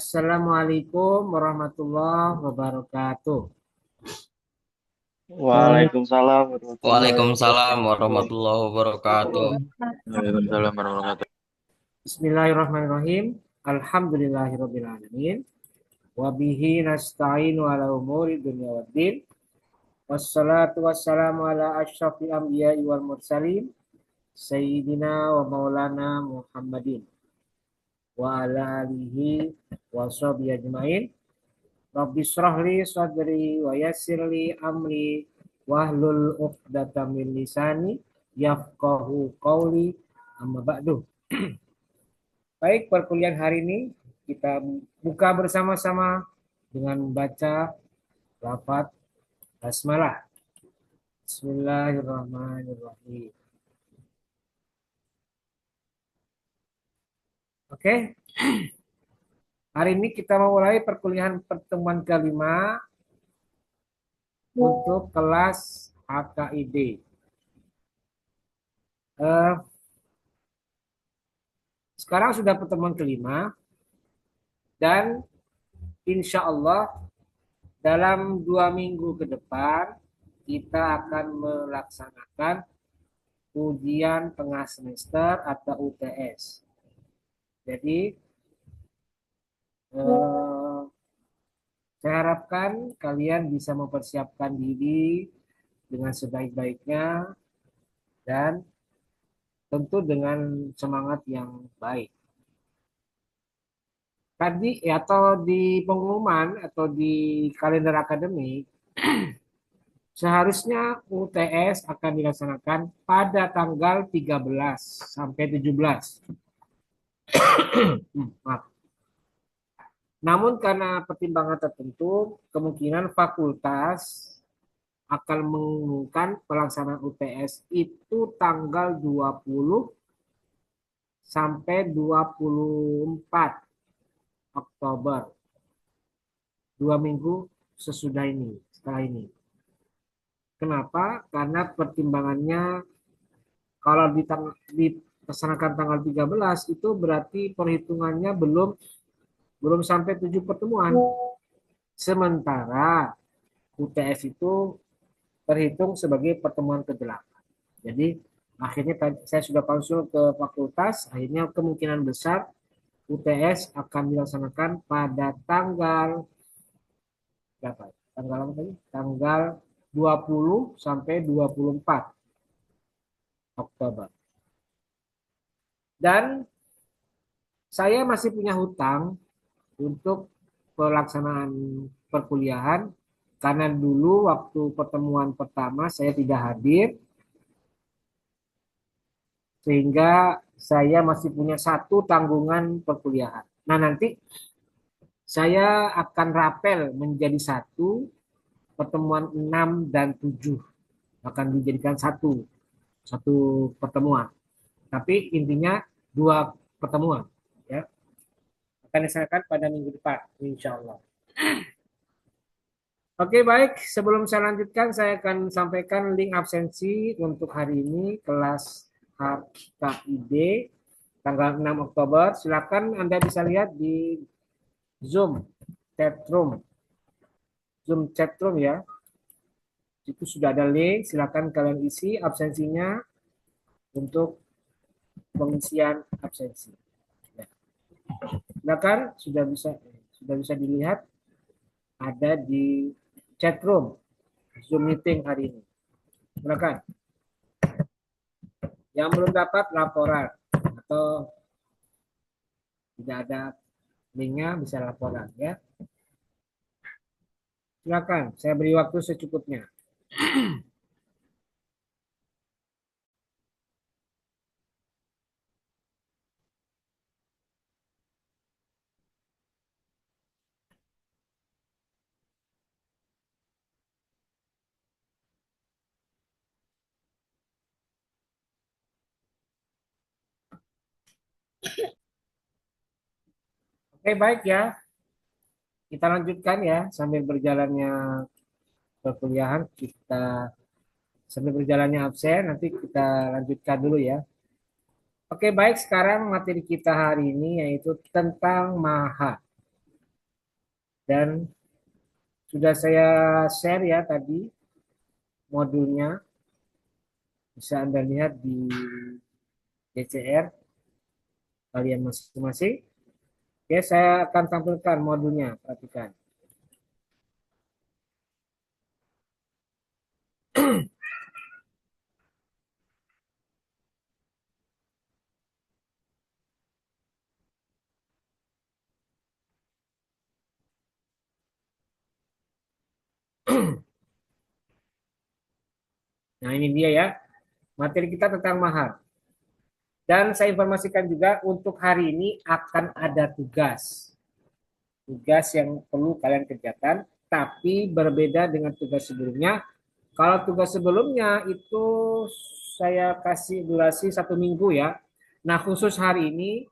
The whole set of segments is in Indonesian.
Assalamualaikum warahmatullahi wabarakatuh. Waalaikumsalam warahmatullahi Waalaikumsalam wabarakatuh. warahmatullahi wabarakatuh. Waalaikumsalam warahmatullahi wabarakatuh. Bismillahirrahmanirrahim. Alhamdulillahirabbil alamin. Wa bihi nasta'inu ala umuri dunya waddin. Wassalatu wassalamu ala asyrafil anbiya'i wal mursalin sayyidina wa maulana Muhammadin wa ala alihi wa sahbihi ajmain. Rabbi shrah li sadri wa yassir li amri wahlul 'uqdatam min lisani yafqahu qawli amma ba'du. Baik, perkuliahan hari ini kita buka bersama-sama dengan membaca lafaz basmalah. Bismillahirrahmanirrahim. Oke, hari ini kita memulai perkuliahan pertemuan kelima untuk kelas HKID. Sekarang sudah pertemuan kelima dan insya Allah dalam 2 minggu ke depan kita akan melaksanakan ujian tengah semester atau UTS. Jadi saya harapkan kalian bisa mempersiapkan diri dengan sebaik-baiknya dan tentu dengan semangat yang baik. Tadi atau di pengumuman atau di kalender akademik seharusnya UTS akan dilaksanakan pada tanggal 13 sampai 17. Maaf. Namun karena pertimbangan tertentu, kemungkinan fakultas akan mengumumkan pelaksanaan UTS itu tanggal 20 sampai 24 Oktober. 2 minggu sesudah ini, setelah ini. Kenapa? Karena pertimbangannya kalau dilaksanakan tanggal 13 itu berarti perhitungannya belum sampai 7 pertemuan. Sementara UTS itu terhitung sebagai pertemuan ke-8. Jadi akhirnya saya sudah konsul ke fakultas, akhirnya kemungkinan besar UTS akan dilaksanakan pada tanggal berapa? Tanggal apa tadi? Tanggal 20 sampai 24 Oktober. Dan saya masih punya hutang untuk pelaksanaan perkuliahan karena dulu waktu pertemuan pertama saya tidak hadir sehingga saya masih punya satu tanggungan perkuliahan. Nah, nanti saya akan rapel menjadi satu, pertemuan 6 dan 7 akan dijadikan satu satu pertemuan. Tapi intinya 2 pertemuan ya. Akan diserahkan pada minggu depan insya Allah. Oke, baik, sebelum saya lanjutkan saya akan sampaikan link absensi untuk hari ini kelas HKID tanggal 6 Oktober. Silakan Anda bisa lihat di Zoom chatroom. Zoom chatroom ya. Itu sudah ada link, silakan kalian isi absensinya untuk pengisian absensi. Ya. Silakan sudah bisa dilihat ada di chatroom Zoom meeting hari ini. Silakan. Yang belum dapat laporan atau tidak ada linknya bisa laporan ya. Silakan, saya beri waktu secukupnya. Oke, baik ya. Kita lanjutkan ya sambil berjalannya perkuliahan kita sambil berjalannya absen nanti kita lanjutkan dulu ya. Oke, baik, sekarang materi kita hari ini yaitu tentang maha. Dan sudah saya share ya tadi modulnya, bisa Anda lihat di DCR kalian masing-masing. Oke, saya akan tampilkan modulnya, perhatikan. Nah, ini dia ya, materi kita tentang mahar. Dan saya informasikan juga untuk hari ini akan ada tugas. Tugas yang perlu kalian kerjakan, tapi berbeda dengan tugas sebelumnya. Kalau tugas sebelumnya itu saya kasih durasi 1 minggu ya. Nah, khusus hari ini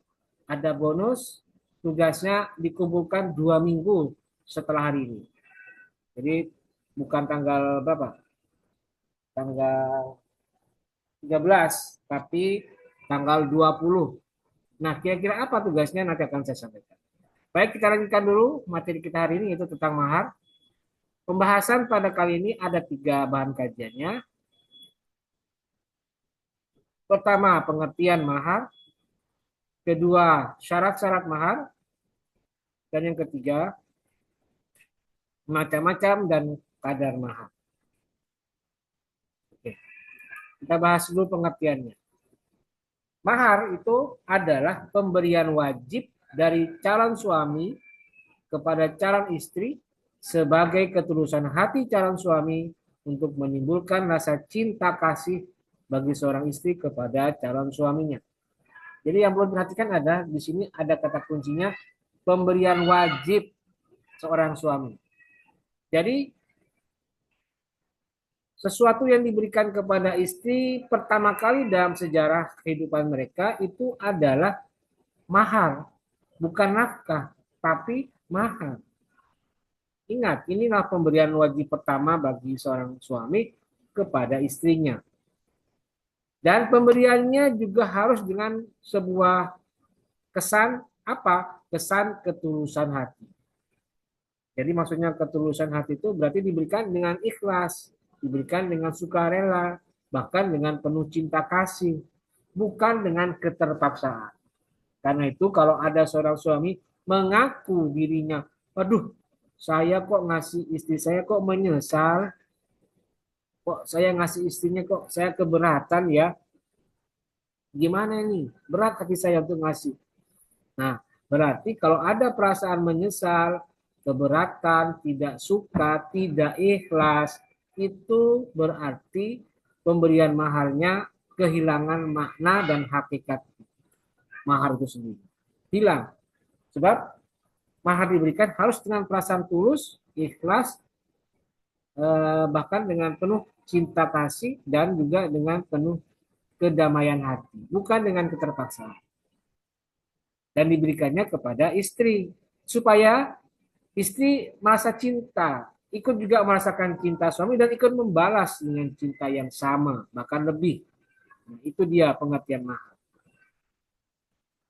ada bonus, tugasnya dikumpulkan 2 minggu setelah hari ini. Jadi bukan tanggal berapa? Tanggal 13, tapi tanggal 20. Nah, kira-kira apa tugasnya nanti akan saya sampaikan. Baik, kita lanjutkan dulu materi kita hari ini, yaitu tentang mahar. Pembahasan pada kali ini ada 3 bahan kajiannya. Pertama, pengertian mahar. Kedua, syarat-syarat mahar. Dan yang ketiga, macam-macam dan kadar mahar. Oke, kita bahas dulu pengertiannya. Mahar itu adalah pemberian wajib dari calon suami kepada calon istri sebagai ketulusan hati calon suami untuk menimbulkan rasa cinta kasih bagi seorang istri kepada calon suaminya. Jadi yang perlu diperhatikan ada di sini ada kata kuncinya pemberian wajib seorang suami. Jadi sesuatu yang diberikan kepada istri pertama kali dalam sejarah kehidupan mereka itu adalah mahar, bukan nafkah, tapi mahar. Ingat, inilah pemberian wajib pertama bagi seorang suami kepada istrinya. Dan pemberiannya juga harus dengan sebuah kesan apa? Kesan ketulusan hati. Jadi maksudnya ketulusan hati itu berarti diberikan dengan ikhlas, diberikan dengan sukarela, bahkan dengan penuh cinta kasih, bukan dengan keterpaksaan. Karena itu kalau ada seorang suami mengaku dirinya, aduh, saya kok ngasih istri saya kok menyesal, kok saya ngasih istrinya kok saya keberatan ya, gimana nih, berat hati saya untuk ngasih. Nah, berarti kalau ada perasaan menyesal, keberatan, tidak suka, tidak ikhlas, itu berarti pemberian maharnya kehilangan makna dan hakikat mahar itu sendiri. Hilang. Sebab mahar diberikan harus dengan perasaan tulus, ikhlas, bahkan dengan penuh cinta kasih dan juga dengan penuh kedamaian hati, bukan dengan keterpaksaan. Dan diberikannya kepada istri supaya istri merasa cinta, ikut juga merasakan cinta suami dan ikut membalas dengan cinta yang sama, bahkan lebih. Nah, itu dia pengertian mahar.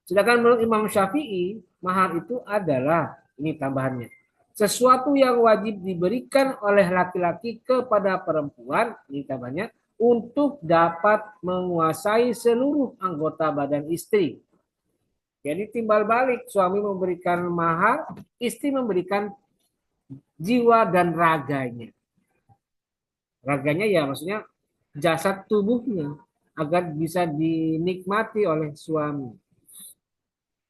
Sedangkan menurut Imam Syafi'i, mahar itu adalah, ini tambahannya, sesuatu yang wajib diberikan oleh laki-laki kepada perempuan, ini tambahannya, untuk dapat menguasai seluruh anggota badan istri. Jadi timbal balik, suami memberikan mahar, istri memberikan jiwa dan raganya. Raganya ya maksudnya jasad tubuhnya agar bisa dinikmati oleh suami.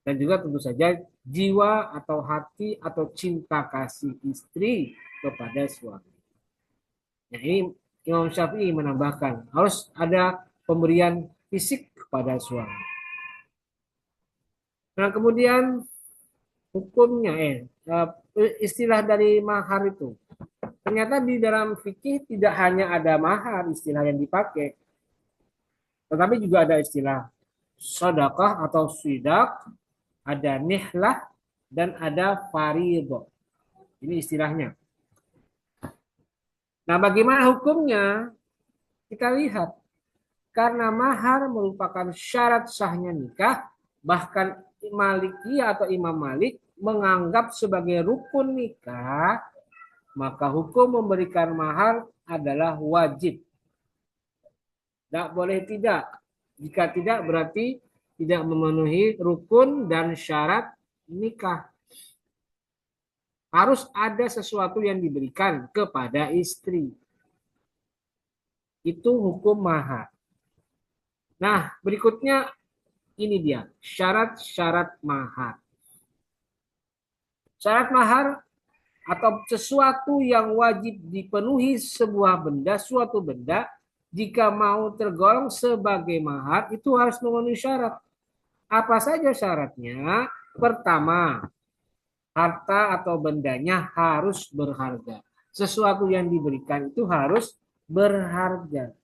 Dan juga tentu saja jiwa atau hati atau cinta kasih istri kepada suami. Nah, ini Imam Syafi'i menambahkan harus ada pemberian fisik kepada suami. Nah, kemudian hukumnya istilah dari mahar itu. Ternyata di dalam fikih tidak hanya ada mahar istilah yang dipakai, tetapi juga ada istilah sedekah atau sidak, ada nihlah dan ada fariidhah. Ini istilahnya. Nah, bagaimana hukumnya? Kita lihat. Karena mahar merupakan syarat sahnya nikah, bahkan Maliki atau Imam Malik menganggap sebagai rukun nikah, maka hukum memberikan mahar adalah wajib. Tidak boleh tidak. Jika tidak berarti tidak memenuhi rukun dan syarat nikah. Harus ada sesuatu yang diberikan kepada istri. Itu hukum mahar. Nah, berikutnya ini dia, syarat-syarat mahar. Syarat mahar atau sesuatu yang wajib dipenuhi sebuah benda, suatu benda, jika mau tergolong sebagai mahar, itu harus memenuhi syarat. Apa saja syaratnya? Pertama, harta atau bendanya harus berharga. Sesuatu yang diberikan itu harus berharga.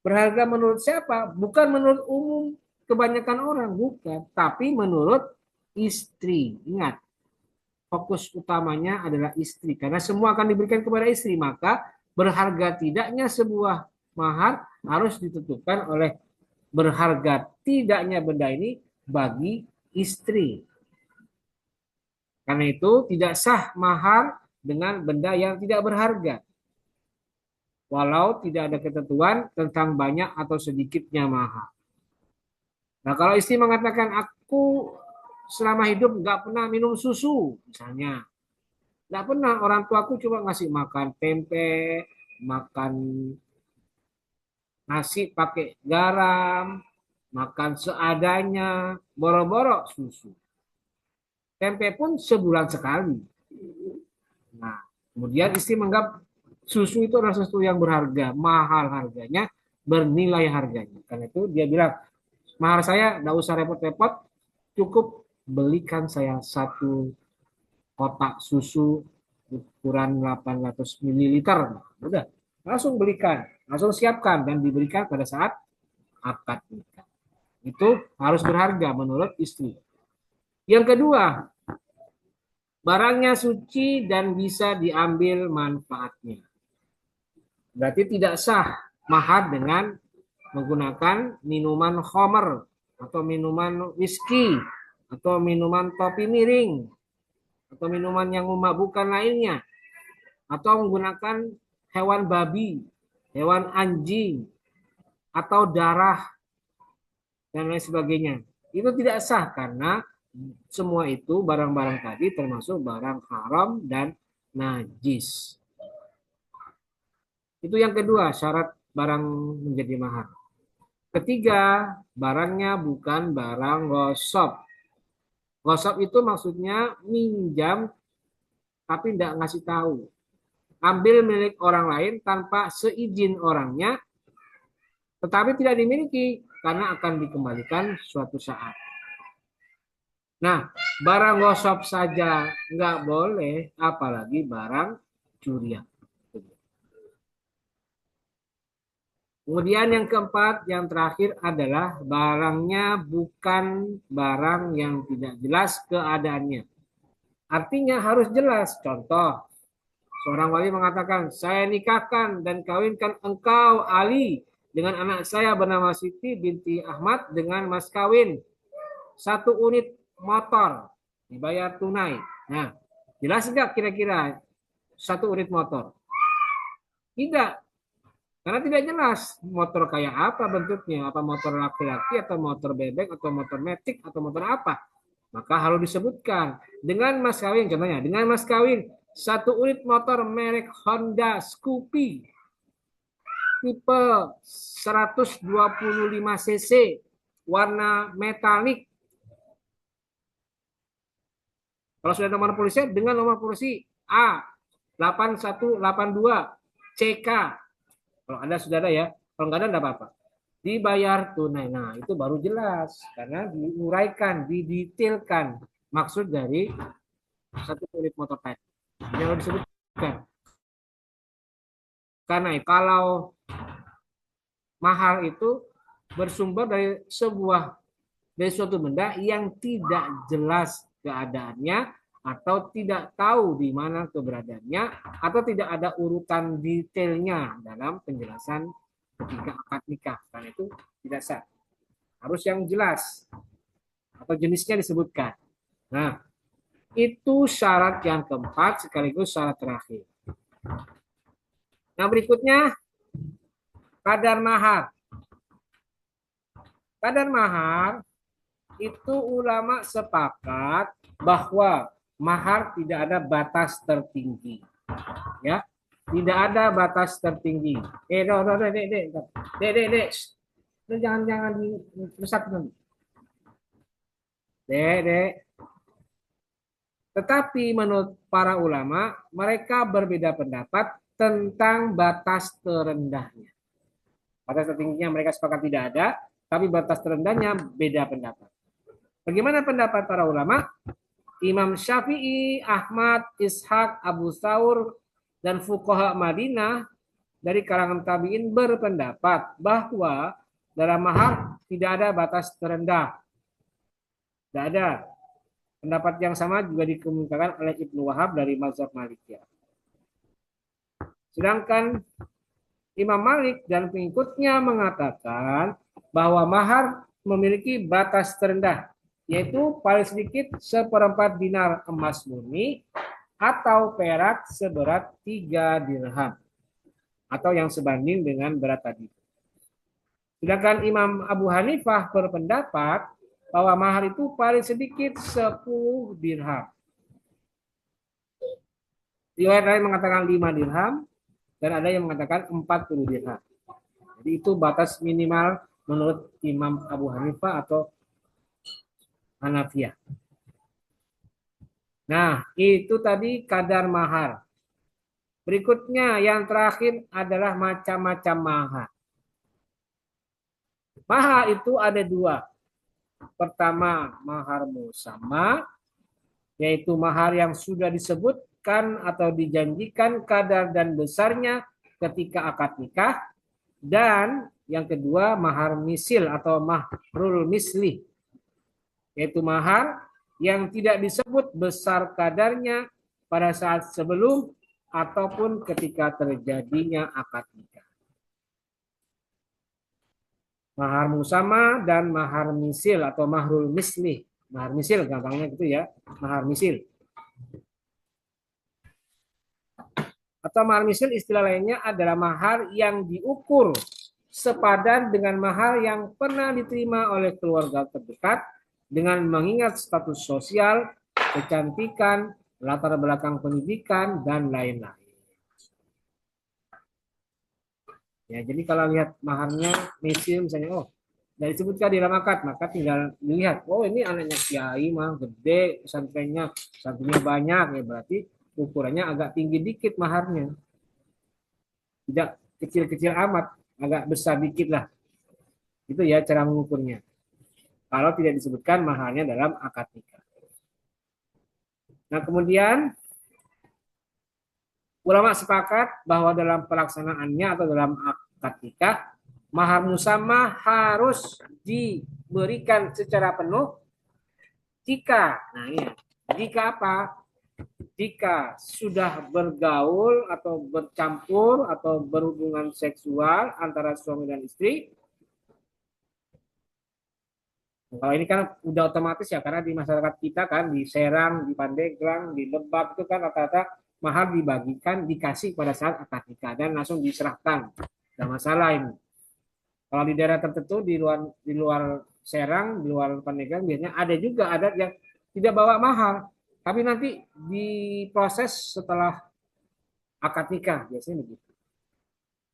Berharga menurut siapa? Bukan menurut umum kebanyakan orang, bukan. Tapi menurut istri. Ingat, fokus utamanya adalah istri. Karena semua akan diberikan kepada istri. Maka berharga tidaknya sebuah mahar harus ditentukan oleh berharga tidaknya benda ini bagi istri. Karena itu tidak sah mahar dengan benda yang tidak berharga. Walau tidak ada ketentuan tentang banyak atau sedikitnya mahar. Nah, kalau istri mengatakan aku selama hidup nggak pernah minum susu, misalnya, nggak pernah, orang tuaku cuma ngasih makan tempe, makan nasi pakai garam, makan seadanya, boro-boro susu. Tempe pun sebulan sekali. Nah, kemudian istri menganggap susu itu adalah sesuatu yang berharga, mahal harganya, bernilai harganya. Karena itu dia bilang, mahar saya nggak usah repot-repot, cukup belikan saya satu kotak susu ukuran 800 ml. Udah, langsung belikan, langsung siapkan dan diberikan pada saat akad nikah. Itu harus berharga menurut istri. Yang kedua, barangnya suci dan bisa diambil manfaatnya. Berarti tidak sah mahar dengan menggunakan minuman khamr atau minuman whisky atau minuman topi miring atau minuman yang memabukkan lainnya atau menggunakan hewan babi, hewan anjing atau darah dan lain sebagainya. Itu tidak sah karena semua itu barang-barang tadi termasuk barang haram dan najis. Itu yang kedua, syarat barang menjadi mahar. Ketiga, barangnya bukan barang gosop. Gosop itu maksudnya minjam tapi tidak ngasih tahu. Ambil milik orang lain tanpa seizin orangnya, tetapi tidak dimiliki karena akan dikembalikan suatu saat. Nah, barang gosop saja nggak boleh, apalagi barang curian. Kemudian yang keempat, yang terakhir adalah barangnya bukan barang yang tidak jelas keadaannya. Artinya harus jelas. Contoh, seorang wali mengatakan, saya nikahkan dan kawinkan engkau Ali dengan anak saya bernama Siti binti Ahmad dengan mas kawin 1 unit motor dibayar tunai. Nah, jelas nggak kira-kira 1 unit motor? Tidak. Karena tidak jelas motor kayak apa bentuknya, apa motor laki-laki atau motor bebek atau motor metik atau motor apa. Maka harus disebutkan dengan mas kawin, contohnya dengan mas kawin 1 unit motor merek Honda Scoopy tipe 125 cc warna metalik. Kalau sudah nomor polisi dengan nomor polisi A8182 CK. Kalau Anda sudah ada ya, kalau nggak ada enggak apa-apa. Dibayar tunai. Nah, itu baru jelas karena diuraikan, didetailkan maksud dari 1 unit motor tadi. Yang disebutkan. Karena kalau mahar itu bersumber dari suatu benda yang tidak jelas keadaannya atau tidak tahu di mana keberadaannya atau tidak ada urutan detailnya dalam penjelasan ketika akad nikah. Karena itu tidak sah. Harus yang jelas. atau jenisnya disebutkan. Nah, itu syarat yang keempat sekaligus syarat terakhir. Nah, berikutnya kadar mahar. Kadar mahar itu ulama sepakat bahwa mahar tidak ada batas tertinggi. Ya, tidak ada batas tertinggi. Dek, jangan rusak nanti. Dek. Tetapi menurut para ulama, mereka berbeda pendapat tentang batas terendahnya. Batas tertingginya mereka sepakat tidak ada, tapi batas terendahnya beda pendapat. Bagaimana pendapat para ulama? Imam Syafi'i, Ahmad, Ishaq, Abu Thawr, dan fuqaha Madinah dari kalangan tabi'in berpendapat bahwa dalam mahar tidak ada batas terendah. Tidak ada. Pendapat yang sama juga dikemukakan oleh Ibnu Wahab dari mazhab Malikiyah. Sedangkan Imam Malik dan pengikutnya mengatakan bahwa mahar memiliki batas terendah, yaitu paling sedikit 1/4 dinar emas murni atau perak seberat 3 dirham atau yang sebanding dengan berat tadi. Sedangkan Imam Abu Hanifah berpendapat bahwa mahar itu paling sedikit 10 dirham. Riwayat lain mengatakan 5 dirham dan ada yang mengatakan 40 dirham. Jadi itu batas minimal menurut Imam Abu Hanifah atau Hanafiyah. Nah, itu tadi kadar mahar. Berikutnya yang terakhir adalah macam-macam mahar. Mahar itu ada dua. Pertama, mahar musamma, yaitu mahar yang sudah disebutkan atau dijanjikan kadar dan besarnya ketika akad nikah. Dan yang kedua, mahar misil atau mahrul misli, yaitu mahar yang tidak disebut besar kadarnya pada saat sebelum ataupun ketika terjadinya akad nikah. Mahar musama dan mahar misil atau mahrul misli. Mahar misil gampangnya gitu ya, mahar misil. Atau mahar misil istilah lainnya adalah mahar yang diukur sepadan dengan mahar yang pernah diterima oleh keluarga terdekat dengan mengingat status sosial, kecantikan, latar belakang pendidikan, dan lain-lain. Ya, jadi kalau lihat maharnya misil misalnya, oh, dari disebutkan di dalam akad, maka tinggal dilihat, oh ini anaknya kiai mah gede, santrinya banyak, ya berarti ukurannya agak tinggi dikit maharnya. Tidak kecil-kecil amat, agak besar dikit lah. Itu ya cara mengukurnya. Kalau tidak disebutkan maharnya dalam akad nikah. Nah, kemudian ulama sepakat bahwa dalam pelaksanaannya atau dalam akad nikah, mahar musamma harus diberikan secara penuh jika, nah ya, jika apa? Jika sudah bergaul atau bercampur atau berhubungan seksual antara suami dan istri. Kalau ini kan udah otomatis ya, karena di masyarakat kita kan di Serang, di Pandeglang, di Lebak itu kan rata-rata mahar dibagikan, dikasih pada saat akad nikah dan langsung diserahkan. Tidak masalah ini. Kalau di daerah tertentu di luar Serang, di luar Pandeglang biasanya ada juga adat yang tidak bawa mahar, tapi nanti diproses setelah akad nikah biasanya begitu.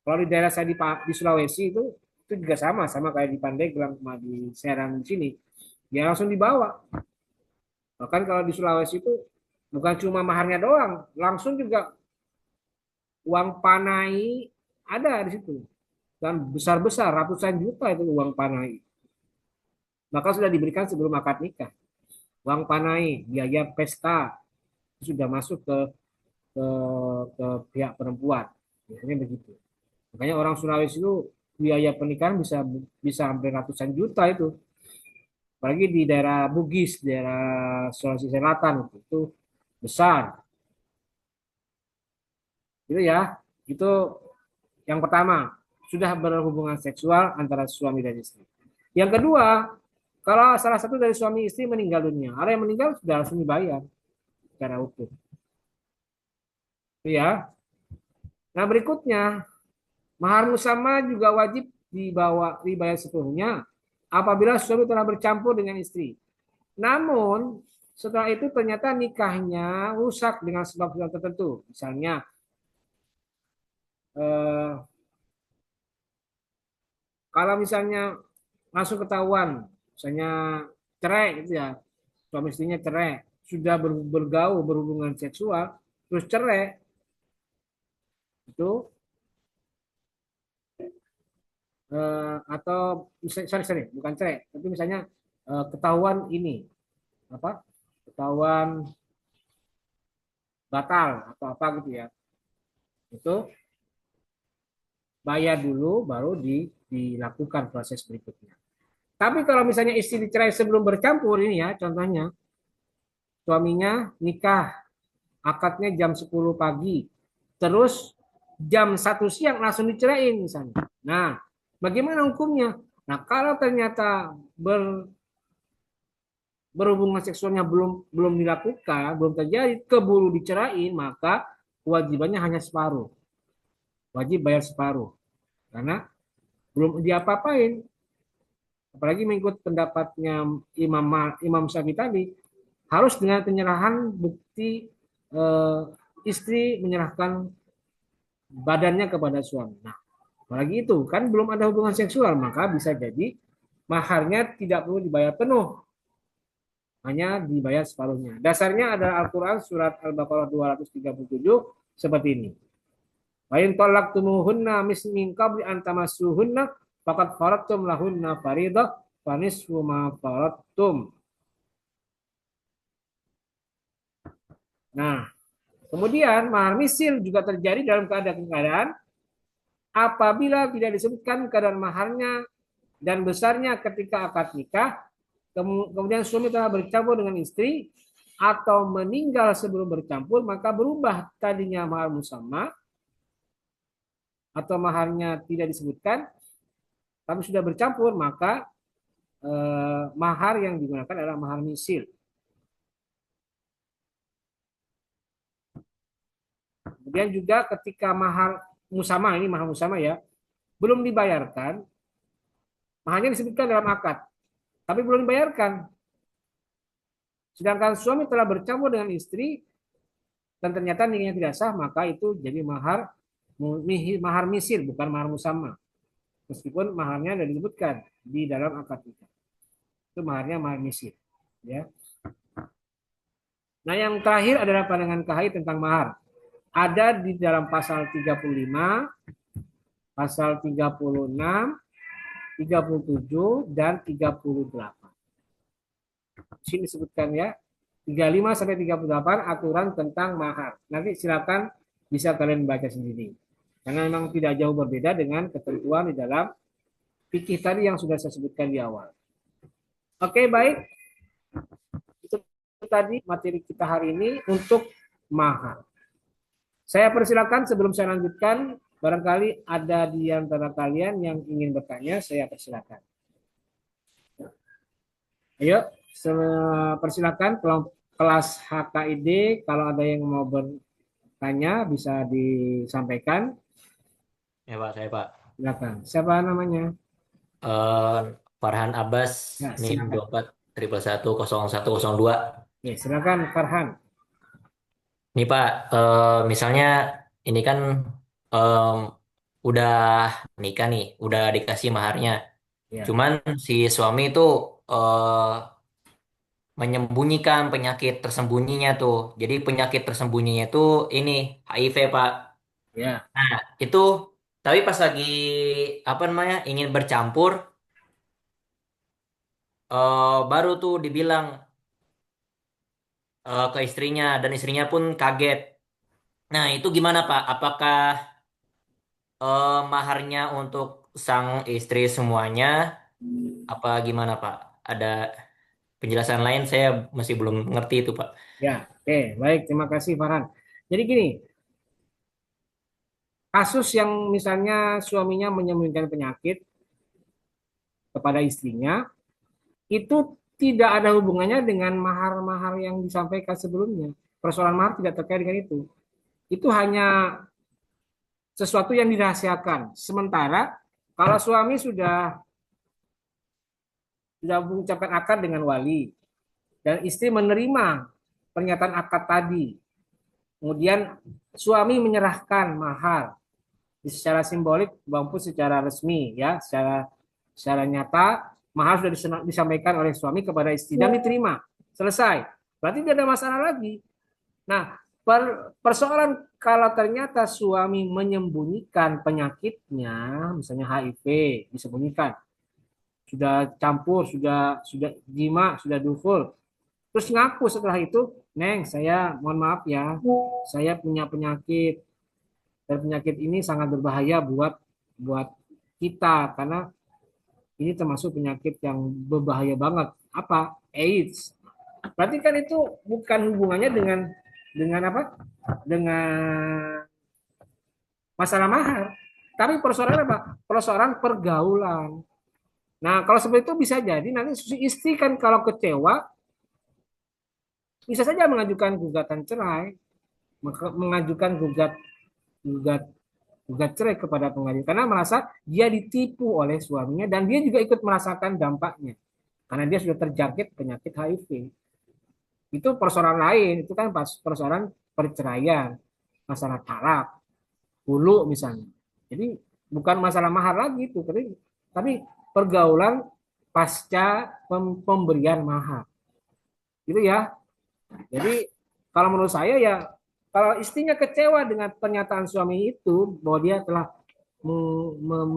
Kalau di daerah saya di Sulawesi itu juga sama kayak di Pandeglang sama di Serang di sini. Ya langsung dibawa. Bahkan kalau di Sulawesi itu bukan cuma maharnya doang, langsung juga uang panai ada di situ. Dan besar-besar ratusan juta itu uang panai. Maka sudah diberikan sebelum akad nikah. Uang panai, biaya pesta itu sudah masuk ke, ke pihak perempuan. Biasanya begitu. Makanya orang Sulawesi itu biaya pernikahan bisa hampir ratusan juta itu. Apalagi di daerah Bugis, daerah Sulawesi Selatan itu besar. Itu ya, itu yang pertama, sudah berhubungan seksual antara suami dan istri. Yang kedua, Kalau salah satu dari suami istri meninggal dunia, ada yang meninggal sudah langsung dibayar secara utuh. Ya. Nah berikutnya, mahar musamma juga wajib dibayar sepenuhnya apabila suami telah bercampur dengan istri. Namun setelah itu ternyata nikahnya rusak dengan sebab-sebab tertentu. Misalnya eh, kalau misalnya langsung ketahuan, misalnya cerai gitu ya, suami istrinya cerai, sudah bergaul berhubungan seksual, terus cerai itu atau sorry sorry bukan cerai, tapi misalnya ketahuan ini apa? Ketahuan batal atau apa gitu ya, itu bayar dulu baru dilakukan proses berikutnya. Tapi kalau misalnya istri dicerai sebelum bercampur ini ya, contohnya suaminya nikah akadnya jam 10 pagi, terus jam 1 siang langsung diceraiin misalnya. Nah, bagaimana hukumnya? Nah, kalau ternyata berhubungan seksualnya belum belum dilakukan, belum terjadi, keburu diceraiin, maka kewajibannya hanya separuh. Wajib bayar separuh karena belum diapa-apain. Apalagi mengikut pendapatnya Imam Imam Syafi'i tadi, harus dengan penyerahan bukti eh, istri menyerahkan badannya kepada suami. Nah, apalagi itu kan belum ada hubungan seksual, maka bisa jadi maharnya tidak perlu dibayar penuh, hanya dibayar separuhnya. Dasarnya ada Al-Quran surat Al-Baqarah 237 seperti ini. Wa in talaqtumuhunna min qabli an tamassuhunna faqad faradtum lahunna fariidah fa nisfu ma faradtum. Nah, kemudian mahar misil juga terjadi dalam keadaan apabila tidak disebutkan kadar maharnya dan besarnya ketika akad nikah, kemudian suami telah bercampur dengan istri atau meninggal sebelum bercampur, maka berubah tadinya mahar musamma atau maharnya tidak disebutkan, tapi sudah bercampur, maka mahar yang digunakan adalah mahar misil. Kemudian juga ketika mahar musama, ini mahar musama ya, belum dibayarkan, maharnya disebutkan dalam akad, tapi belum dibayarkan. Sedangkan suami telah bercampur dengan istri dan ternyata nikahnya tidak sah, maka itu jadi mahar misil, bukan mahar musama. Meskipun maharnya sudah disebutkan di dalam akad nikah. Itu maharnya mahar misil. Ya. Nah, yang terakhir adalah pandangan KHI tentang mahar. Ada di dalam pasal 35, pasal 36, 37, dan 38. Di sini disebutkan ya, 35 sampai 38 aturan tentang mahar. Nanti silakan bisa kalian baca sendiri. Karena memang tidak jauh berbeda dengan ketentuan di dalam fikih tadi yang sudah saya sebutkan di awal. Oke, baik. Itu tadi materi kita hari ini untuk mahar. Saya persilakan sebelum saya lanjutkan, barangkali ada di antara kalian yang ingin bertanya, saya persilakan. Ayo, persilakan kelas HKID, kalau ada yang mau bertanya bisa disampaikan. Ya Pak, saya Pak. Silakan. Siapa namanya? Eh, Farhan Abbas, Ya, NIM silakan. 24 111 0102. Ya, silakan Farhan. Nih Pak, misalnya ini kan em, udah nikah nih, udah dikasih maharnya. Ya, Cuman si suami itu eh, menyembunyikan penyakit tersembunyinya tuh. Jadi penyakit tersembunyinya itu ini HIV Pak. ya, Nah, itu tapi pas lagi apa namanya ingin bercampur, baru tuh dibilang ke istrinya dan istrinya pun kaget. Nah, itu gimana Pak? Apakah maharnya untuk sang istri semuanya apa gimana Pak? Ada penjelasan lain saya masih belum ngerti itu Pak. ya. Oke, baik. Terima kasih Farhan. Jadi gini, kasus yang misalnya suaminya menyembunyikan penyakit kepada istrinya, itu tidak ada hubungannya dengan mahar-mahar yang disampaikan sebelumnya. Persoalan mahar tidak terkait dengan itu. Itu hanya sesuatu yang dirahasiakan. Sementara kalau suami sudah mengucapkan akad dengan wali dan istri menerima pernyataan akad tadi, kemudian suami menyerahkan mahar secara simbolik maupun secara resmi, ya, secara nyata mahar sudah disampaikan oleh suami kepada istri dan diterima, selesai. Berarti tidak ada masalah lagi. Nah, persoalan kalau ternyata suami menyembunyikan penyakitnya, misalnya HIV, disembunyikan, sudah campur, sudah jima, sudah duful, terus ngaku setelah itu, Neng, saya mohon maaf ya, saya punya penyakit dan penyakit ini sangat berbahaya buat buat kita karena ini termasuk penyakit yang berbahaya banget. Apa? AIDS. Berarti kan itu bukan hubungannya dengan apa? Dengan masalah mahar. Tapi persoalan apa? Persoalan pergaulan. Nah, kalau seperti itu bisa jadi nanti si istri kan kalau kecewa bisa saja mengajukan gugatan cerai, mengajukan gugat gugat gugat cerai kepada pengadilan karena merasa dia ditipu oleh suaminya dan dia juga ikut merasakan dampaknya karena dia sudah terjangkit penyakit HIV. Itu persoalan lain, itu kan persoalan perceraian, masalah talak, hulu misalnya. Jadi bukan masalah mahar lagi itu, tapi pergaulan pasca pemberian mahar. Gitu ya. Jadi kalau menurut saya ya kalau istrinya kecewa dengan pernyataan suami itu bahwa dia telah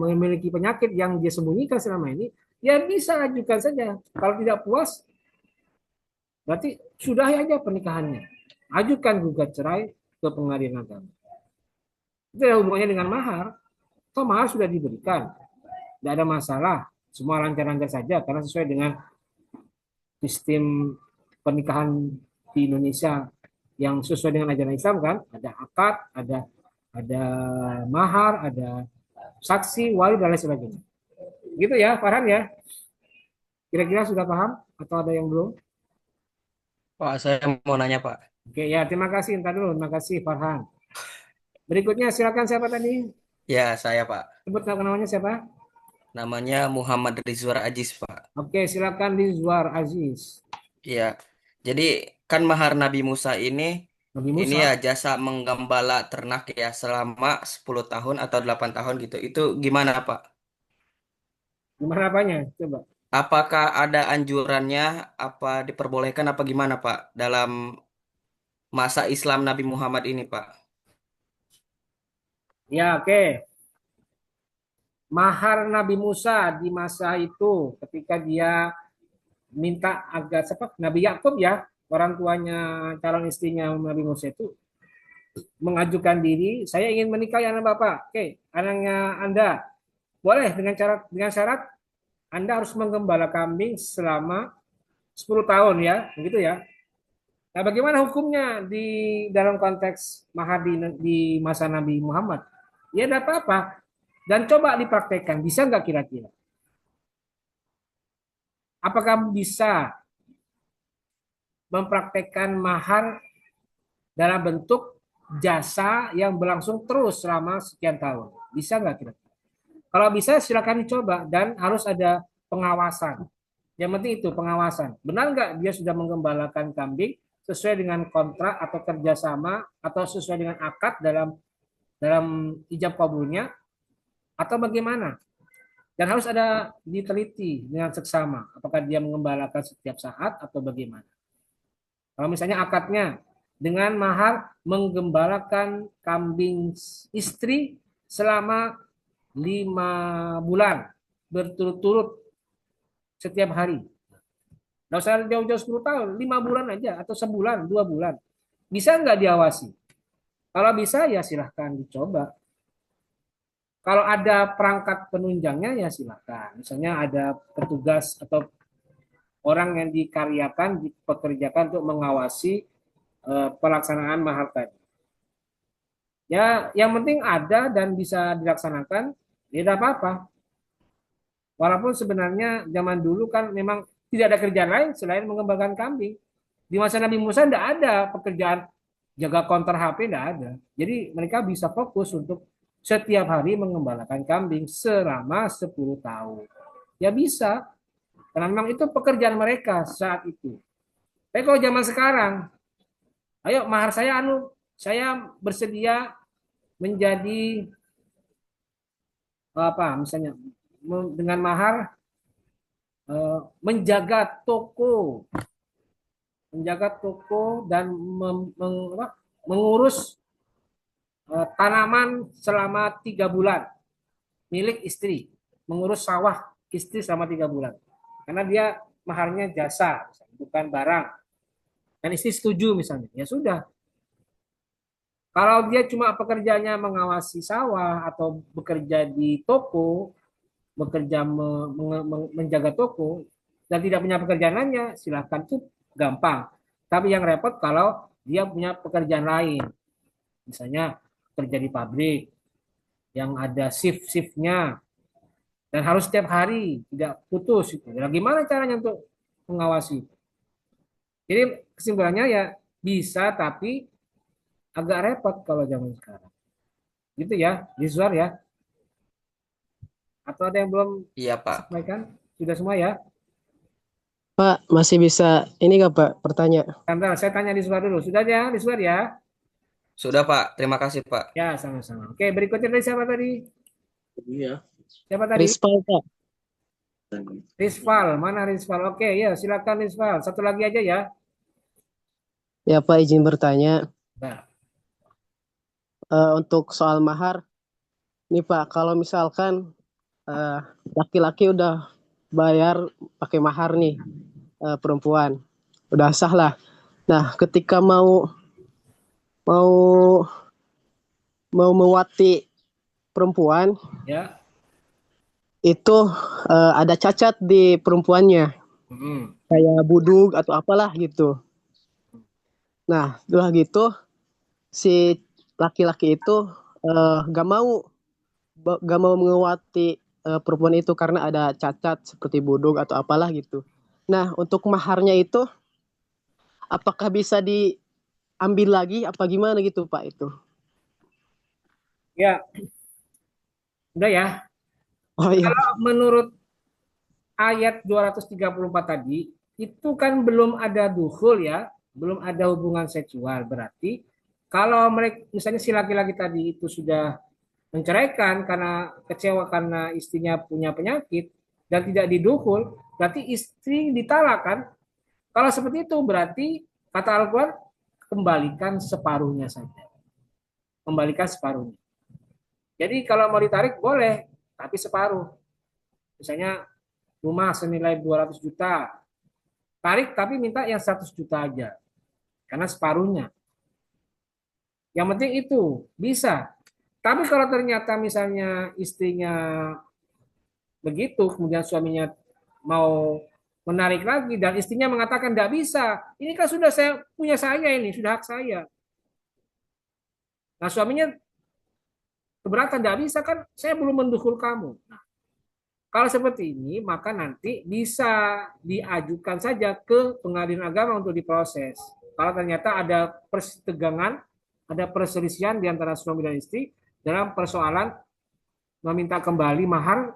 memiliki penyakit yang dia sembunyikan selama ini, ya bisa ajukan saja. Kalau tidak puas, berarti sudahi aja pernikahannya. Ajukan gugat cerai ke pengadilan agama. Itu ada hubungannya dengan mahar. Toh mahar sudah diberikan. Tidak ada masalah. Semua lancar-lancar saja karena sesuai dengan sistem pernikahan di Indonesia yang sesuai dengan ajaran Islam kan. Ada akad, ada mahar, ada saksi, wali dan lain sebagainya. Gitu ya, Farhan ya. Kira-kira sudah paham atau ada yang belum? Pak, saya mau nanya, Pak. Oke ya, terima kasih. Entar dulu, terima kasih Farhan. Berikutnya silakan siapa tadi? Ya, saya, Pak. Sebut namanya siapa? Namanya Muhammad Rizwar Ajis, Pak. Oke, silakan Rizwar Aziz. Iya. Jadi, kan mahar Nabi Musa Nabi ini Musa. ya jasa menggembala ternak ya selama 10 tahun atau 8 tahun gitu. Itu gimana, Pak? Gimana apanya? Coba. Apakah ada anjurannya, apa diperbolehkan, apa gimana, Pak? Dalam masa Islam Nabi Muhammad ini, Pak. Ya, oke. Mahar Nabi Musa di masa itu ketika dia minta agar sepak Nabi Yakub ya, orang tuanya calon istrinya Nabi Musa itu mengajukan diri, saya ingin menikahi anak Bapak. Oke, anaknya Anda boleh dengan syarat Anda harus menggembala kambing selama 10 tahun ya, begitu ya. Nah, bagaimana hukumnya di dalam konteks mahar di masa Nabi Muhammad? Ya, tidak apa-apa. Dan coba dipraktekkan, bisa nggak kira-kira? Apakah bisa mempraktekkan mahar dalam bentuk jasa yang berlangsung terus selama sekian tahun? Bisa nggak kira-kira? Kalau bisa silakan dicoba dan harus ada pengawasan. Yang penting itu pengawasan. Benar nggak dia sudah menggembalakan kambing sesuai dengan kontrak atau kerjasama atau sesuai dengan akad dalam dalam ijab kabulnya atau bagaimana? Dan harus ada diteliti dengan seksama apakah dia mengembalakan setiap saat atau bagaimana. Kalau misalnya akadnya dengan mahar menggembalakan kambing istri selama 5 bulan berturut-turut setiap hari. Nggak usah jauh-jauh 10 tahun, 5 bulan aja atau sebulan, 2 bulan. Bisa nggak diawasi? Kalau bisa ya silahkan dicoba. Kalau ada perangkat penunjangnya ya silahkan. Misalnya ada petugas atau orang yang dikaryakan, dipekerjakan untuk mengawasi pelaksanaan mahar tadi. Ya, yang penting ada dan bisa dilaksanakan, ya tidak apa-apa. Walaupun sebenarnya zaman dulu kan memang tidak ada kerjaan lain selain mengembangkan kambing. Di masa Nabi Musa tidak ada pekerjaan jaga konter HP, tidak ada. Jadi mereka bisa fokus untuk setiap hari mengembalakan kambing selama 10 tahun. Ya bisa, karena memang itu pekerjaan mereka saat itu. Tapi kalau zaman sekarang, ayo mahar saya bersedia menjadi apa misalnya dengan mahar menjaga toko dan mengurus tanaman selama 3 bulan milik istri, mengurus sawah istri selama 3 bulan, karena dia maharnya jasa, bukan barang, dan istri setuju misalnya, ya sudah. Kalau dia cuma pekerjaannya mengawasi sawah atau bekerja di toko, bekerja menjaga toko dan tidak punya pekerjaan lainnya, silakan, tuh gampang. Tapi yang repot kalau dia punya pekerjaan lain, misalnya kerja di pabrik yang ada shift-shiftnya dan harus setiap hari tidak putus itu. Nah, gimana caranya untuk mengawasi? Jadi kesimpulannya ya bisa, tapi agak repot kalau zaman sekarang. Gitu ya, Rizwar ya. Atau ada yang belum Iya, Pak. sampaikan? Sudah semua ya? Pak, masih bisa ini nggak Pak bertanya? Sebentar, saya tanya Rizwar dulu. Sudah ya, Rizwar ya? Sudah, Pak. Terima kasih, Pak. Ya, sama-sama. Oke, berikutnya dari siapa tadi? Iya. Siapa tadi? Rispal Pak. Rizval. Mana Rizval? Oke, ya silakan Rizval. Satu lagi aja ya. Ya Pak, izin bertanya. Nah, Untuk soal mahar, nih Pak, kalau misalkan eh, laki-laki udah bayar pakai mahar nih, perempuan udah sah lah. Nah, ketika mau mau mewati perempuan ya. itu ada cacat di perempuannya, Hmm. kayak budug atau apalah gitu. Nah, setelah gitu si laki-laki itu gak mau mengewati perempuan itu karena ada cacat seperti budug atau apalah gitu. Nah, untuk maharnya itu apakah bisa diambil lagi apa gimana gitu Pak itu? Ya, udah ya. Oh iya, Menurut ayat 234 tadi, itu kan belum ada dukhul ya, belum ada hubungan seksual. Berarti kalau mereka misalnya si laki-laki tadi itu sudah menceraikan karena kecewa karena istrinya punya penyakit dan tidak didukhul, berarti istri ditalak kan? Kalau seperti itu berarti kata Al-Quran kembalikan separuhnya saja. Kembalikan separuhnya. Jadi kalau mau ditarik boleh, tapi separuh. Misalnya rumah senilai 200 juta, tarik tapi minta yang 100 juta aja. Karena separuhnya. Yang penting itu bisa. Tapi kalau ternyata misalnya istrinya begitu, kemudian suaminya mau menarik lagi dan istrinya mengatakan tidak bisa, ini kan sudah saya punya, saya ini sudah hak saya. Nah suaminya keberatan, tidak bisa kan, saya belum mendukul kamu. Nah, kalau seperti ini maka nanti bisa diajukan saja ke pengadilan agama untuk diproses. Kalau ternyata ada persetegangan, ada perselisihan di antara suami dan istri dalam persoalan meminta kembali mahar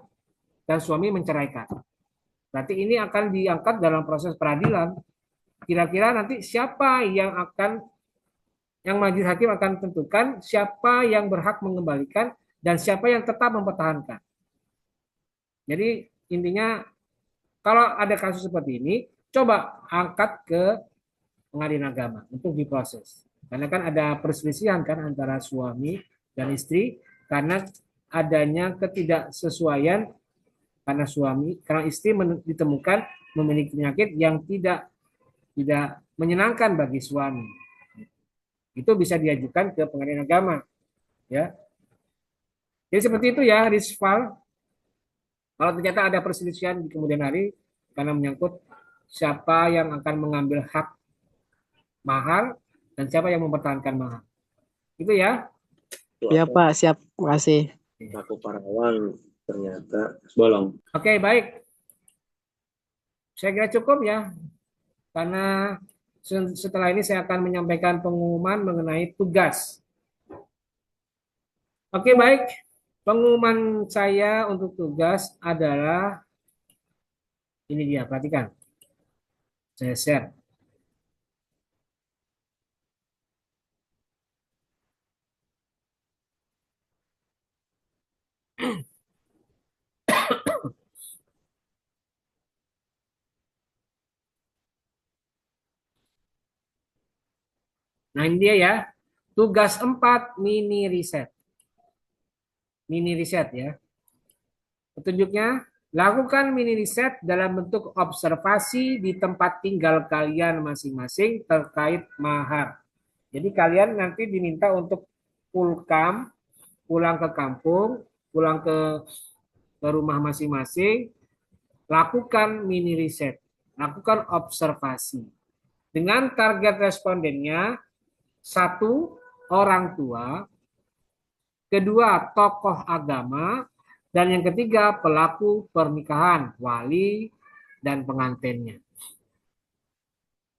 dan suami menceraikan. Berarti ini akan diangkat dalam proses peradilan. Kira-kira nanti siapa yang majelis hakim akan tentukan siapa yang berhak mengembalikan dan siapa yang tetap mempertahankan. Jadi intinya kalau ada kasus seperti ini, coba angkat ke pengadilan agama untuk diproses. Karena kan ada perselisihan kan antara suami dan istri karena adanya ketidaksesuaian, karena istri ditemukan memiliki penyakit yang tidak menyenangkan bagi suami. Itu bisa diajukan ke pengadilan agama, ya. Jadi seperti itu ya, Rizval. Kalau ternyata ada perselisihan di kemudian hari karena menyangkut siapa yang akan mengambil hak mahar dan siapa yang mempertahankan mahar. Itu ya. ya Pak, siap, makasih. Aku Parawan ternyata bolong. Oke, baik. Saya kira cukup ya, karena setelah ini saya akan menyampaikan pengumuman mengenai tugas. Oke, baik. Pengumuman saya untuk tugas adalah ini dia, perhatikan. Saya share. Nah, ini dia ya. Tugas 4 mini riset. Mini riset ya. Petunjuknya, lakukan mini riset dalam bentuk observasi di tempat tinggal kalian masing-masing terkait mahar. Jadi kalian nanti diminta untuk pulkam, pulang ke kampung, pulang ke rumah masing-masing, lakukan mini riset, lakukan observasi. Dengan target respondennya, 1, orang tua, kedua, tokoh agama, dan yang ketiga, pelaku pernikahan, wali, dan pengantinnya.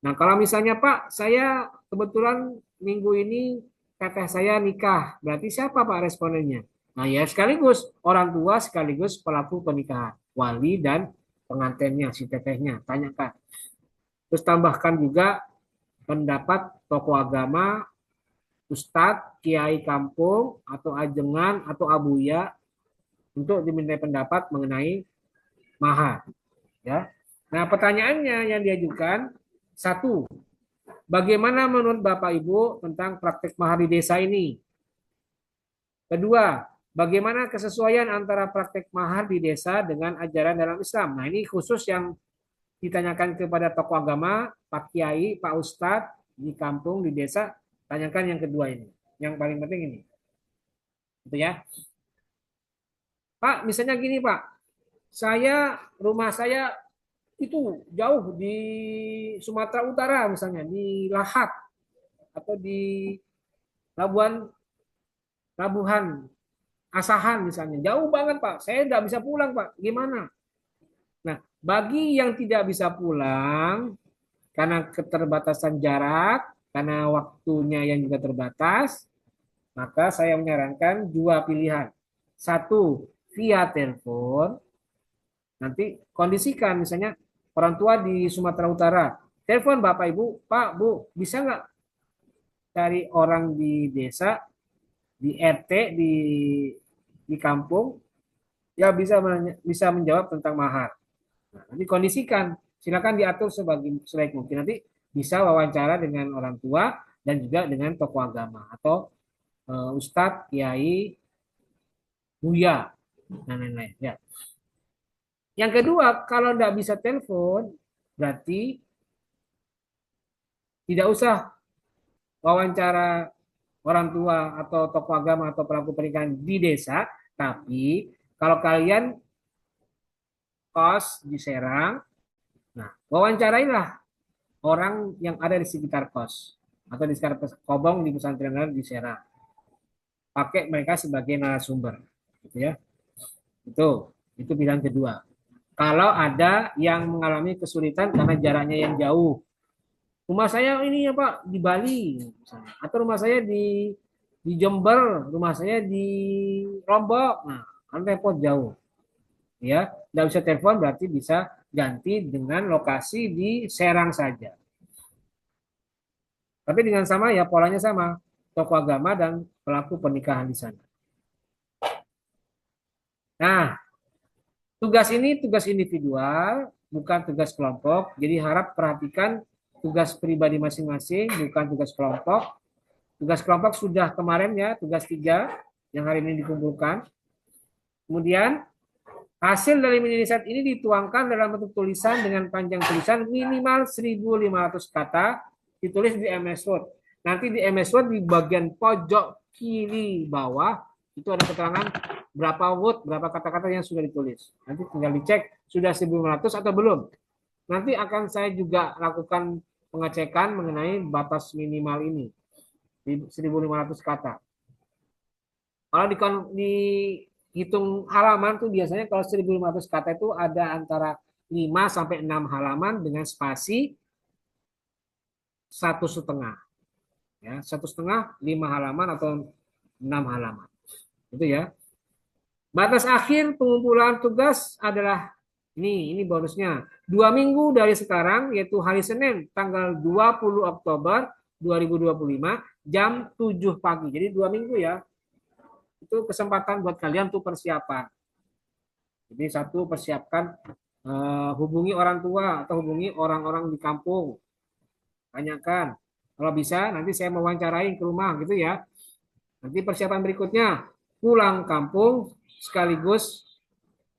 Nah, kalau misalnya Pak, saya kebetulan minggu ini teteh saya nikah, berarti siapa Pak respondennya? Nah, ya sekaligus orang tua sekaligus pelaku pernikahan, wali dan pengantinnya, si tetehnya, tanyakan. Terus tambahkan juga pendapat tokoh agama, ustadz, kiai kampung, atau ajengan, atau abuya, untuk dimintai pendapat mengenai mahar. Ya. Nah, pertanyaannya yang diajukan, 1, bagaimana menurut Bapak Ibu tentang praktik mahar di desa ini? Kedua, bagaimana kesesuaian antara praktik mahar di desa dengan ajaran dalam Islam? Nah, ini khusus yang ditanyakan kepada tokoh agama, Pak Kiai, Pak Ustadz di kampung, di desa, tanyakan yang kedua ini. Yang paling penting ini. Gitu ya. Pak, misalnya gini Pak, rumah saya itu jauh di Sumatera Utara misalnya, di Lahat atau di Labuan Labuhan Asahan misalnya, jauh banget Pak, saya nggak bisa pulang Pak, gimana? Nah, bagi yang tidak bisa pulang karena keterbatasan jarak, karena waktunya yang juga terbatas, maka saya menyarankan 2 pilihan. 1, via telepon. Nanti kondisikan misalnya orang tua di Sumatera Utara, telepon Bapak Ibu, Pak Bu, bisa nggak cari orang di desa, di RT, di kampung, ya bisa menjawab tentang mahar. Nah, nanti kondisikan, silakan diatur sebaik mungkin. Nanti bisa wawancara dengan orang tua dan juga dengan tokoh agama atau ustadz, kiai, buya, dan lain-lain. Ya. Yang kedua, kalau tidak bisa telepon, berarti tidak usah wawancara orang tua atau tokoh agama atau pelaku pernikahan di desa, tapi kalau kalian kos di Serang, nah wawancarailah orang yang ada di sekitar kos atau di sekitar Kobong di pesantren di Serang. Pakai mereka sebagai narasumber, gitu ya. Itu pilihan kedua. Kalau ada yang mengalami kesulitan karena jaraknya yang jauh, rumah saya ini ya Pak di Bali, misalnya. Atau rumah saya di Jember, rumah saya di Lombok, nah kan repot jauh, ya. Nggak bisa telepon berarti bisa ganti dengan lokasi di Serang saja. Tapi dengan sama ya polanya sama, tokoh agama dan pelaku pernikahan di sana. Nah, tugas ini tugas individual, bukan tugas kelompok. Jadi harap perhatikan tugas pribadi masing-masing, bukan tugas kelompok. Tugas kelompok sudah kemarin ya, tugas 3 yang hari ini dikumpulkan. Kemudian hasil dari mini riset ini dituangkan dalam bentuk tulisan dengan panjang tulisan minimal 1.500 kata, ditulis di MS Word. Nanti di MS Word di bagian pojok kiri bawah itu ada keterangan berapa word, berapa kata-kata yang sudah ditulis. Nanti tinggal dicek sudah 1.500 atau belum. Nanti akan saya juga lakukan pengecekan mengenai batas minimal ini di 1.500 kata. Kalau dihitung halaman tuh biasanya kalau 1.500 kata itu ada antara 5 sampai 6 halaman dengan spasi 1,5. Ya, 1,5, 5 halaman atau 6 halaman. Itu ya. Batas akhir pengumpulan tugas adalah ini bonusnya. 2 minggu dari sekarang, yaitu hari Senin, tanggal 20 Oktober 2025, jam 7 pagi. Jadi 2 minggu ya. Itu kesempatan buat kalian untuk persiapan. Jadi satu, persiapkan hubungi orang tua atau hubungi orang-orang di kampung. Tanyakan. Kalau bisa nanti saya mau wawancarain ke rumah gitu ya. Nanti persiapan berikutnya pulang kampung sekaligus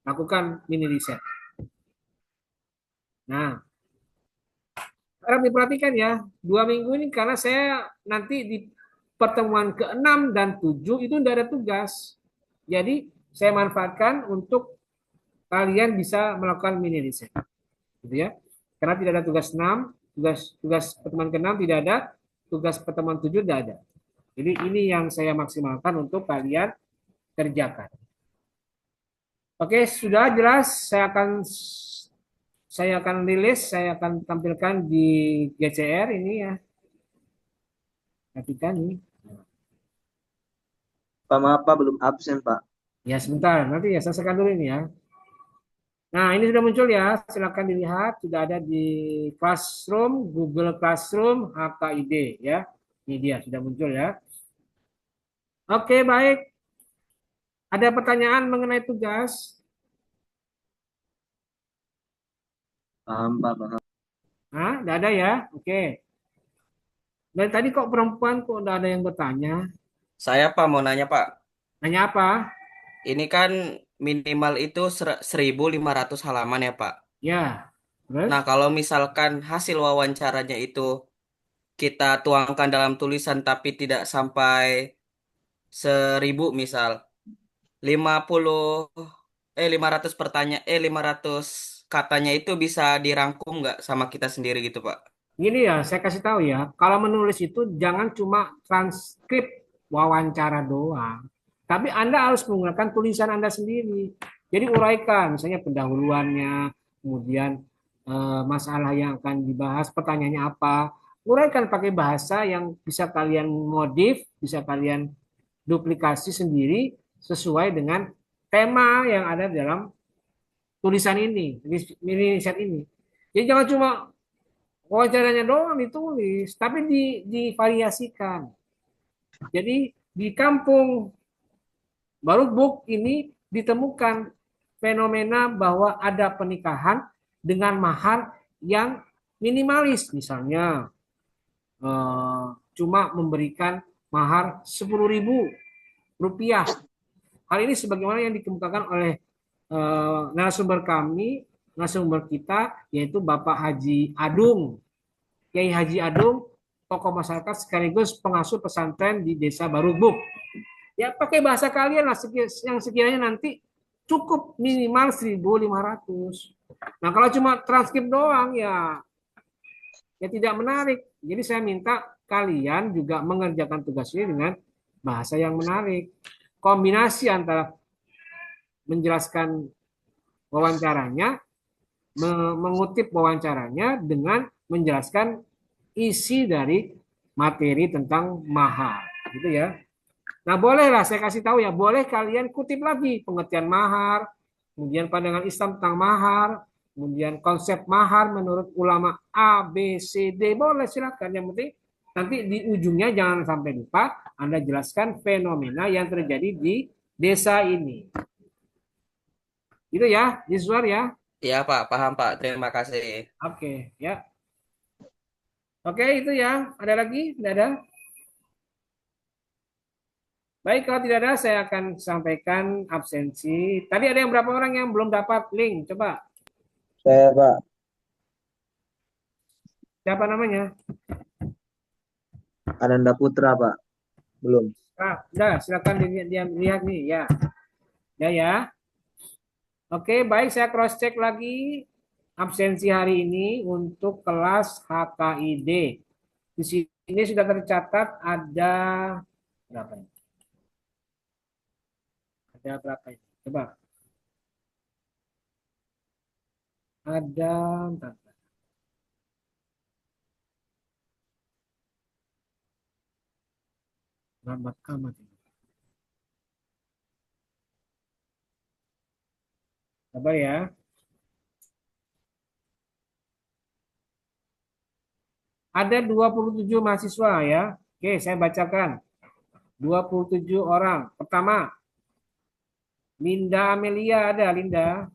lakukan mini riset. Nah, harap diperhatikan ya, 2 minggu ini karena saya nanti di pertemuan ke-6 dan 7 itu tidak ada tugas. Jadi saya manfaatkan untuk kalian bisa melakukan mini riset. Gitu ya. Karena tidak ada tugas 6, tugas pertemuan ke-6 tidak ada, tugas pertemuan 7 tidak ada. Jadi ini yang saya maksimalkan untuk kalian kerjakan. Oke, sudah jelas. Saya akan rilis, saya akan tampilkan di GCR ini ya. Perhatikan nih. Pak, maaf Pak, belum absen Pak. Ya sebentar, nanti ya selesaikan dulu ini ya. Nah ini sudah muncul ya, silakan dilihat. Sudah ada di Classroom, Google Classroom, HKID ya. Ini dia, sudah muncul ya. Oke, baik. Ada pertanyaan mengenai tugas? Paham Pak, paham. Hah? Tidak ada ya? Oke. Dari tadi kok perempuan kok tidak ada yang bertanya? Saya Pak mau nanya Pak. Nanya apa? Ini kan minimal itu 1.500 halaman ya Pak. Ya, terus? Nah, kalau misalkan hasil wawancaranya itu kita tuangkan dalam tulisan tapi tidak sampai 1.000 misal 50 500 katanya itu bisa dirangkum nggak sama kita sendiri gitu Pak? Gini ya, saya kasih tahu ya, kalau menulis itu jangan cuma transkrip wawancara doang, tapi Anda harus menggunakan tulisan Anda sendiri. Jadi uraikan, misalnya pendahuluannya, kemudian masalah yang akan dibahas, pertanyaannya apa. Uraikan pakai bahasa yang bisa kalian modif, bisa kalian duplikasi sendiri sesuai dengan tema yang ada dalam tulisan ini, ini riset ini. Jadi jangan cuma wawancaranya doang ditulis, tapi divariasikan. Jadi di kampung Barubuk ini ditemukan fenomena bahwa ada pernikahan dengan mahar yang minimalis, misalnya cuma memberikan mahar 10.000 rupiah. Hal ini sebagaimana yang dikemukakan oleh narasumber kami, narasumber kita, yaitu Bapak Haji Adung. Kiai Haji Adung, tokoh masyarakat sekaligus pengasuh pesantren di Desa Barubuk. Ya pakai bahasa kalian lah yang sekiranya nanti cukup minimal 1.500. Nah kalau cuma transkrip doang ya tidak menarik. Jadi saya minta kalian juga mengerjakan tugas ini dengan bahasa yang menarik. Kombinasi antara menjelaskan wawancaranya, mengutip wawancaranya dengan menjelaskan isi dari materi tentang mahar, gitu ya. Nah, bolehlah saya kasih tahu ya, boleh kalian kutip lagi pengertian mahar, kemudian pandangan Islam tentang mahar, kemudian konsep mahar menurut ulama A, B, C, D, boleh silakan. Yang penting nanti di ujungnya jangan sampai lupa Anda jelaskan fenomena yang terjadi di desa ini. Itu ya, Yuswar ya. Iya Pak, paham Pak. Terima kasih. Oke, ya. Oke, itu ya. Ada lagi? Tidak ada? Baik, kalau tidak ada, saya akan sampaikan absensi. Tadi ada yang berapa orang yang belum dapat link? Coba, Saya Pak, siapa namanya? Ananda Putra Pak, belum. Udah, silakan dilihat nih, ya. Ya, ya. Oke, baik, saya cross check lagi absensi hari ini untuk kelas HKID. Di sini sudah tercatat ada berapa ini? Ada berapa ini? Coba. Ada, bentar. Lambat amat ini. Sabar ya. Ada 27 mahasiswa ya. Oke, saya bacakan. 27 orang. Pertama, Linda Amelia, ada Linda.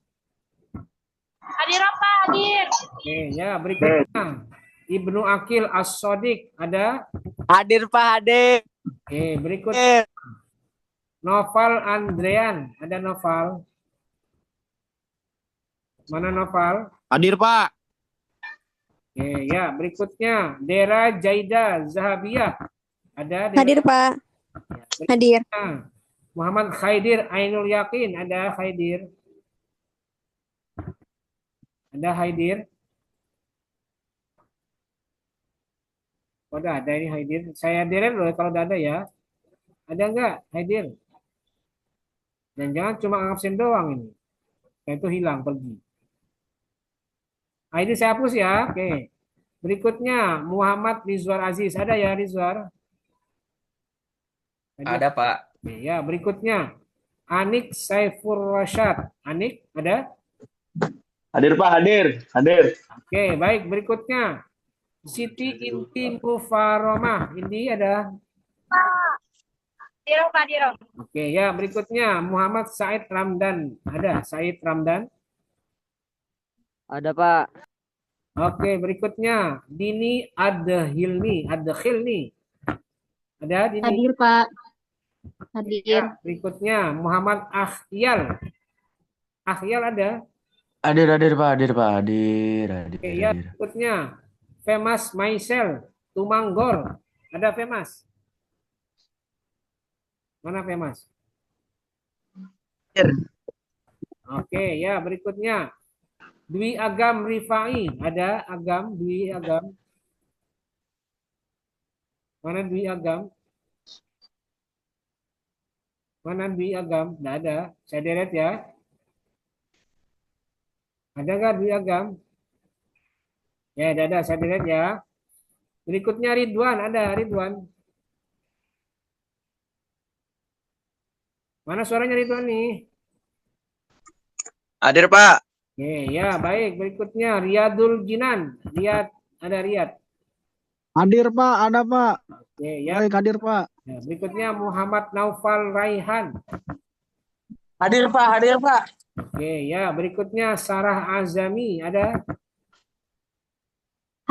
Hadir apa? Hadir. Oke, ya berikutnya. Ibnu Akil As-Sodik, ada. Hadir Pak, hadir. Oke, berikutnya. Noval Andrean, ada Noval. Mana Noval? Hadir Pak. Oke, ya berikutnya. Dera Jaida Zahabiyah, ada. Dera. Hadir Pak. Hadir. Nah, Muhammad Khaidir Ainul Yakin, ada Khaidir. Ada Khaidir. Oh, udah ada ini Haidir. Saya deret loh kalau udah ada ya. Ada nggak Haidir? Dan jangan cuma absen doang ini. Yang itu hilang pergi. Haidir saya hapus ya. Oke. Berikutnya Muhammad Rizwar Aziz. Ada ya Rizwar? Ada, Pak. Oke, ya berikutnya Anik Saifur Rashad. Anik ada? Hadir Pak, hadir. Hadir. Oke, baik. Berikutnya Siti Inti Mufaromah. Ini ada? Hadir Pak, hadir. Oke, ya berikutnya Muhammad Said Ramdan. Ada Said Ramdan? Ada Pak. Oke, berikutnya Dini Adhilni. Adhilni. Ada Dini? Hadir Pak. Hadir. Ya, berikutnya Muhammad Akhyal. Akhyal ada? Hadir, hadir Pak, hadir Pak, hadir, Oke, hadir, ya hadir. berikutnya Femas Maisel Tumanggor. Ada Femas? Mana Femas? Hadir. Oke, ya berikutnya Dwi Agam Rifai. Ada Agam, Dwi Agam. Mana Dwi Agam? Mana Dwi Agam? Tidak ada. Saya deret ya. Ada nggak Dwi Agam? Ya, ada. Saya deret ya. Berikutnya Ridwan. Ada Ridwan. Mana suaranya Ridwan nih? Hadir Pak. Oke, ya baik. Berikutnya Riyadul Jinan. Riyad, ada Riyad. Hadir Pak, ada Pak. Oke, ya. Baik, hadir Pak. Ya, berikutnya Muhammad Naufal Raihan. Hadir Pak, hadir Pak. Oke, ya. Berikutnya Sarah Azami. Ada?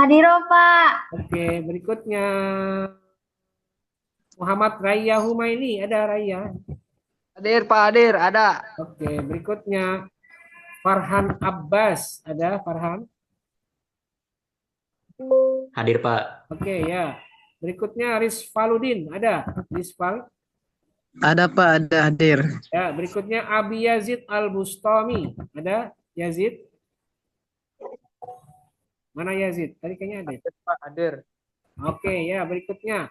Hadir Pak. Oke, berikutnya Muhammad Raya Humaini. Ada Raya? Hadir Pak, hadir, ada. Oke, berikutnya Farhan Abbas. Ada Farhan? Hadir Pak. Oke, ya. Berikutnya Rizfaludin. Ada? Rizfal? Ada Pak, ada, hadir. Ya, berikutnya Abi Yazid Al-Bustami. Ada Yazid? Mana Yazid? Tadi kayaknya ada. Pak, hadir. Oke, ya berikutnya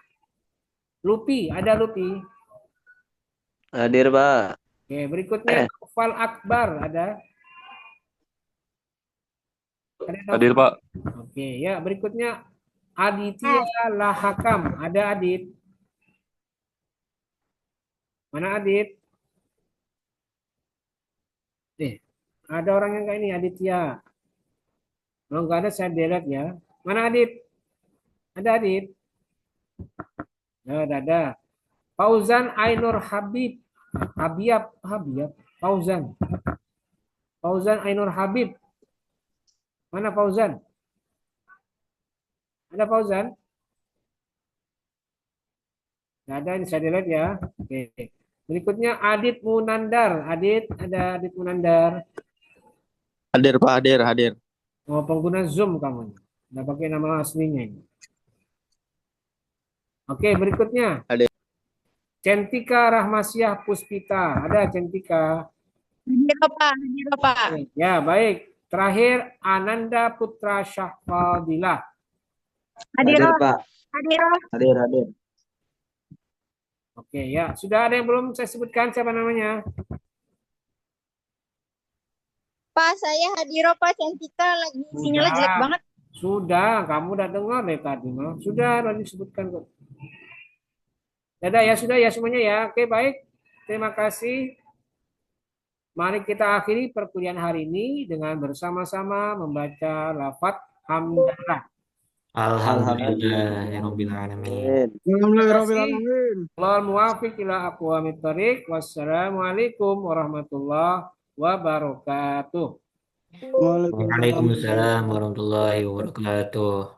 Lupi. Ada Lupi? Hadir Pak. Oke, berikutnya Noval Akbar. Ada? Ada Noval? Hadir Pak. Oke, ya berikutnya Aditya Lahakam. Ada Adit? Mana Adit? Ada orang yang kayak ini Aditya. Kalau nggak ada saya delete ya. Mana Adit? Ada Adit? Ada. Fauzan Ainur Habib. Habib. Fauzan. Fauzan Ainur Habib. Mana Fauzan? Ada Fauzan? Nggak ada, ini saya delete ya. Oke. Berikutnya Adit Munandar. Adit, ada Adit Munandar. Hadir Pak, hadir, hadir. Oh, pengguna Zoom kamu. Nggak pakai nama aslinya ini. Oke, berikutnya. Ada. Centika Rahmasiah Puspita. Ada Centika. Hadir Pak. Hadir Pak. Ya, baik. Terakhir Ananda Putra Syahfadilah. Hadir Hadir Pak. Hadir. Hadir, hadir. Oke, ya. Sudah ada yang belum saya sebutkan siapa namanya? Pak, saya Hadiro, Pak. Cantika lagi sinyalnya jelek Sudah, banget. sudah, kamu udah dengar dari tadi mah. Sudah disebutkan kok. Dadah ya, sudah ya semuanya ya. Oke, baik. Terima kasih. Mari kita akhiri perkuliahan hari ini dengan bersama-sama membaca lafaz hamdalah. Alhamdulillahirabbil alamin. Terima kasih. Wal muwafiq ila aqwamit thoriq. Wassalamualaikum warahmatullahi wabarakatuh. Waalaikumsalam warahmatullahi wabarakatuh.